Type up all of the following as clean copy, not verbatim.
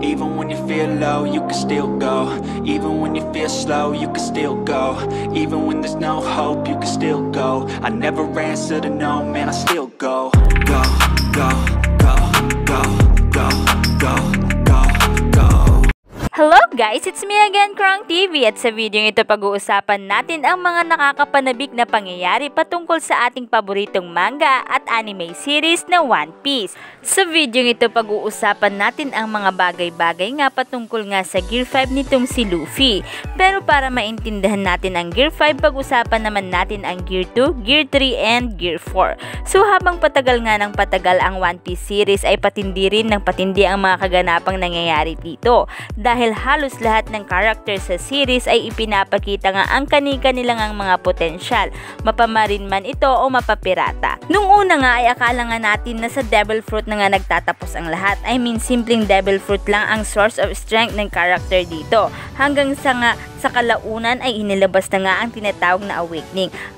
Even when you feel low, you can still go. Even when you feel slow, you can still go. Even when there's no hope, you can still go. I never answer to no, man, I still go. Go, go, go, go, go, go, go, go. Hello guys! It's me again, Krong TV, at sa video ito pag-uusapan natin ang mga nakakapanabik na pangyayari patungkol sa ating paboritong manga at anime series na One Piece. Sa video ito pag-uusapan natin ang mga bagay-bagay nga patungkol nga sa Gear 5 nitong si Luffy. Pero para maintindihan natin ang Gear 5, pag-usapan naman natin ang Gear 2, Gear 3, and Gear 4. So habang patagal nga ng patagal ang One Piece series ay patindi rin ng patindi ang mga kaganapang nangyayari dito. Dahil halos lahat ng characters sa series ay ipinapakita nga ang kani-kanilang ang mga potensyal, mapamarin man ito o mapapirata. Nung una nga ay akala nga natin na sa Devil Fruit na nga nagtatapos ang lahat. I mean, simpleng Devil Fruit lang ang source of strength ng character dito. Hanggang sa kalaunan ay inilabas na nga ang tinatawag na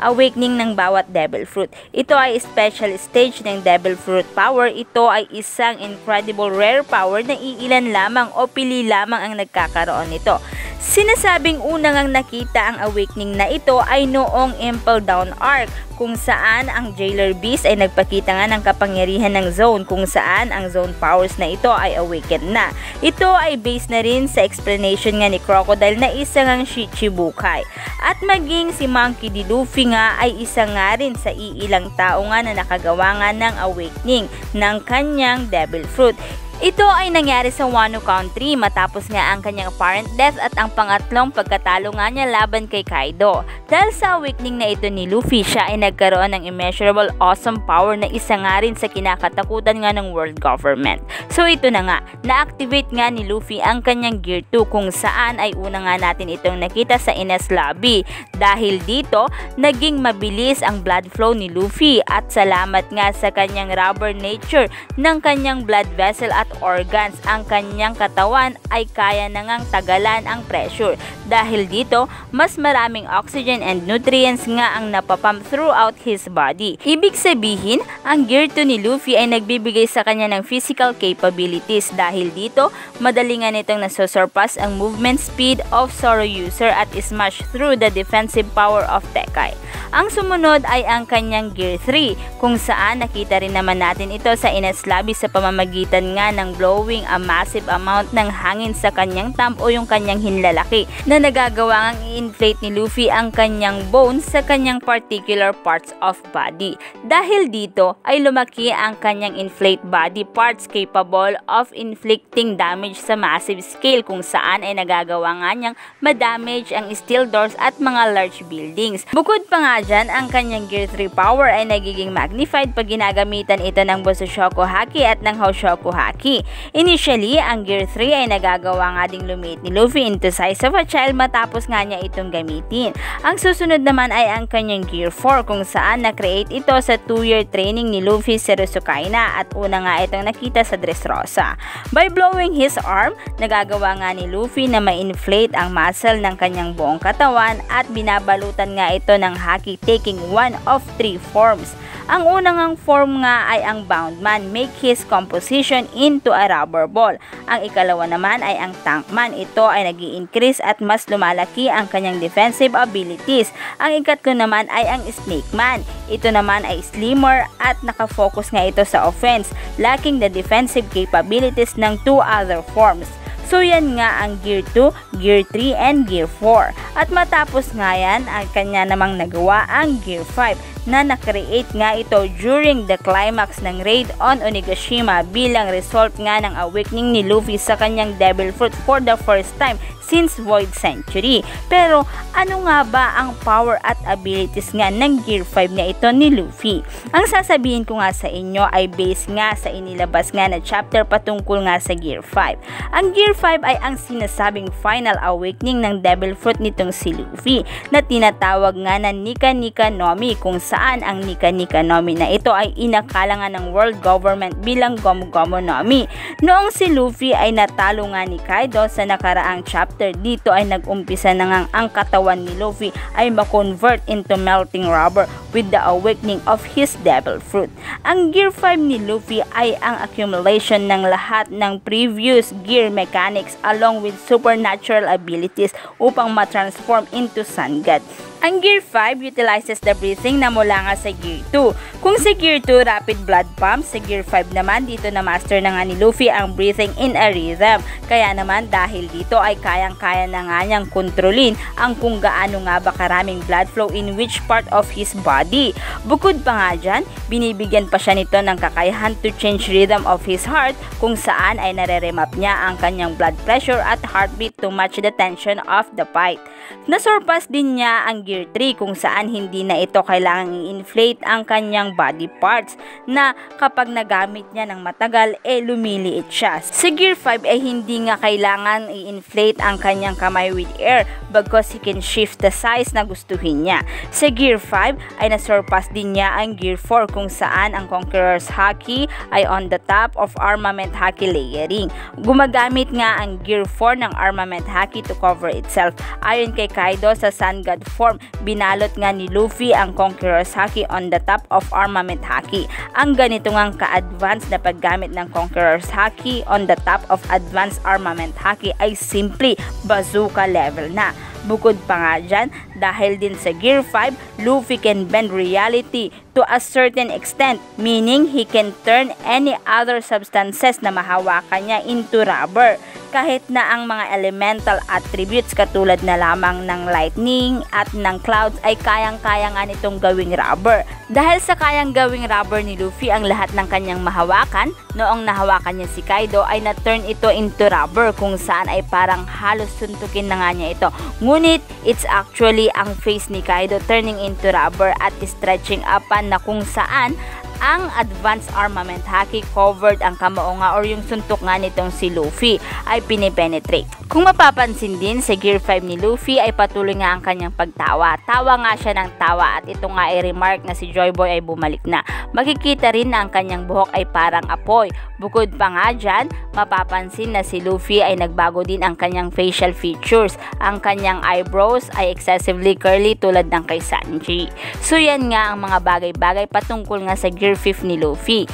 awakening ng bawat Devil Fruit. Ito ay special stage ng Devil Fruit power. Ito ay isang incredible rare power na iilan lamang o pili lamang ang nagkakaroon nito. Sinasabing unang ang nakita ang awakening na ito ay noong Impel Down arc, kung saan ang Jailer Beast ay nagpakita nga ng kapangyarihan ng Zone, kung saan ang Zone powers na ito ay awakened na. Ito ay based na rin sa explanation nga ni Crocodile na isa ngang Shichibukai. At maging si Monkey D. Luffy nga ay isa nga rin sa iilang tao nga na nakagawa nga ng awakening ng kanyang Devil Fruit. Ito ay nangyari sa Wano Country matapos nga ang kanyang apparent death at ang pangatlong pagkatalo nga niya laban kay Kaido. Dahil sa awakening na ito ni Luffy, siya ay nagkaroon ng immeasurable awesome power na isa nga rin sa kinakatakutan nga ng world government. So ito na nga, na-activate nga ni Luffy ang kanyang Gear 2, kung saan ay una nga natin itong nakita sa Ines Lobby. Dahil dito, naging mabilis ang blood flow ni Luffy at salamat nga sa kanyang rubber nature ng kanyang blood vessel at organs, ang kanyang katawan ay kaya na ngang tagalan ang pressure. Dahil dito, mas maraming oxygen and nutrients nga ang napapump throughout his body. Ibig sabihin, ang Gear 2 ni Luffy ay nagbibigay sa kanya ng physical capabilities. Dahil dito, madali nga nitong nasosurpass ang movement speed of Zoro user at smash through the defensive power of Tekai. Ang sumunod ay ang kanyang Gear 3, kung saan nakita rin naman natin ito sa Ines Lobby sa pamamagitan nga ng blowing a massive amount ng hangin sa kanyang thumb o yung kanyang hinlalaki na nagagawa ngang i-inflate ni Luffy ang kanyang bones sa kanyang particular parts of body. Dahil dito ay lumaki ang kanyang inflate body parts capable of inflicting damage sa massive scale, kung saan ay nagagawa nga niyang madamage ang steel doors at mga large buildings. Bukod pa nga dyan, ang kanyang Gear 3 power ay nagiging magnified pag ginagamitan ito ng Bososhoku Haki at ng Hoshoku Haki. Initially, ang Gear 3 ay nagagawa nga ding lumiit ni Luffy into size of a child matapos nga niya itong gamitin. Ang susunod naman ay ang kanyang Gear 4, kung saan na-create ito sa 2-year training ni Luffy sa Rusukaina at una nga itong nakita sa Dressrosa. By blowing his arm, nagagawa nga ni Luffy na ma-inflate ang muscle ng kanyang buong katawan at binabalutan nga ito ng haki, taking one of 3 forms. Ang unang form nga ay ang Boundman, make his composition into a rubber ball. Ang ikalawa naman ay ang Tankman. Ito ay nag-i-increase at mas lumalaki ang kanyang defensive abilities. Ang ikatlo naman ay ang Snakeman. Ito naman ay slimmer at nakafocus nga ito sa offense, lacking the defensive capabilities ng 2 other forms. So yan nga ang Gear 2, Gear 3, and Gear 4. At matapos nga yan, ang kanya namang nagawa ang Gear 5 na na-create nga ito during the climax ng raid on Onigashima bilang result nga ng awakening ni Luffy sa kanyang Devil Fruit for the first time since Void Century. Pero ano nga ba ang power at abilities nga ng Gear 5 na ito ni Luffy? Ang sasabihin ko nga sa inyo ay based nga sa inilabas nga na chapter patungkol nga sa Gear 5. Ang Gear 5 ay ang sinasabing final awakening ng Devil Fruit nitong si Luffy na tinatawag nga na Nika Nika Nomi, kung saan saan ang Nika Nika Nomi na ito ay inakala nga ng world government bilang Gomu Gomu Nomi. Noong si Luffy ay natalo nga ni Kaido sa nakaraang chapter, dito ay nag-umpisa na nga ang katawan ni Luffy ay makonvert into melting rubber with the awakening of his devil fruit. Ang Gear 5 ni Luffy ay ang accumulation ng lahat ng previous gear mechanics along with supernatural abilities upang ma-transform into Sun God. Ang Gear 5 utilizes the breathing na mula nga sa Gear 2. Kung sa Gear 2, rapid blood pump, sa Gear 5 naman, dito na master na nga ni Luffy ang breathing in a rhythm. Kaya naman dahil dito ay kayang-kaya na nga niyang kontrolin ang kung gaano nga ba karaming blood flow in which part of his body. Bukod pa nga dyan, binibigyan pa siya nito ng kakayahan to change rhythm of his heart kung saan ay nare-remap niya ang kanyang blood pressure at heartbeat to match the tension of the fight. Nasurpass din niya ang Gear 3 kung saan hindi na ito kailangang i-inflate ang kanyang body parts na kapag nagamit niya ng matagal lumiliit siya. Sa Gear 5 ay hindi nga kailangan i-inflate ang kanyang kamay with air bagkus he can shift the size na gustuhin niya. Sa Gear 5 ay nasurpass din niya ang Gear 4 kung saan ang Conqueror's Haki ay on the top of Armament Haki layering. Gumagamit nga ang Gear 4 ng Armament Haki to cover itself. Ayon kay Kaido sa Sun God form, binalot nga ni Luffy ang Conqueror's Haki on the top of Armament Haki. Ang ganito ngang ka-advanced na paggamit ng Conqueror's Haki on the top of Advanced Armament Haki ay simply bazooka level na. Bukod pa nga dyan, dahil din sa Gear 5, Luffy can bend reality to a certain extent, meaning he can turn any other substances na mahawakan niya into rubber. Kahit na ang mga elemental attributes katulad na lamang ng lightning at ng clouds ay kayang-kaya nga nitong gawing rubber. Dahil sa kayang gawing rubber ni Luffy ang lahat ng kanyang mahawakan, noong nahawakan niya si Kaido ay na-turn ito into rubber kung saan ay parang halos suntukin na nga niya ito. Ngunit it's actually ang face ni Kaido turning into rubber at stretching upan na kung saan ang Advanced Armament Haki covered ang kamao nga or yung suntok nga nitong si Luffy ay pinipenetrate. Kung mapapansin din sa Gear 5 ni Luffy ay patuloy nga ang kanyang pagtawa. Tawa nga siya ng tawa at ito nga ay remark na si Joy Boy ay bumalik na. Makikita rin na ang kanyang buhok ay parang apoy. Bukod pa nga dyan, mapapansin na si Luffy ay nagbago din ang kanyang facial features. Ang kanyang eyebrows ay excessively curly tulad ng kay Sanji. So yan nga ang mga bagay-bagay patungkol nga sa Gear 5 ni Luffy.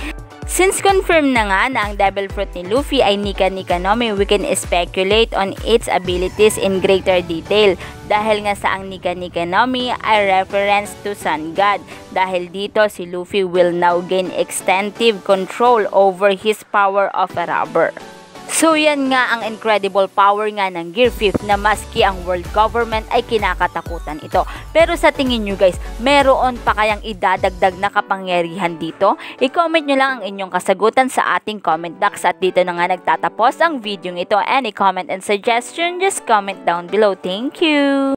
Since confirmed na nga na ang Devil Fruit ni Luffy ay Nika Nika Nomi, we can speculate on its abilities in greater detail. Dahil nga sa ang Nika Nika Nomi ay reference to Sun God. Dahil dito si Luffy will now gain extensive control over his power of a rubber. So yan nga ang incredible power nga ng Gear 5 na maski ang world government ay kinakatakutan ito. Pero sa tingin nyo guys, meron pa kayang idadagdag na kapangyarihan dito? I-comment nyo lang ang inyong kasagutan sa ating comment box at dito na nga nagtatapos ang video ito. Any comment and suggestion, just comment down below. Thank you!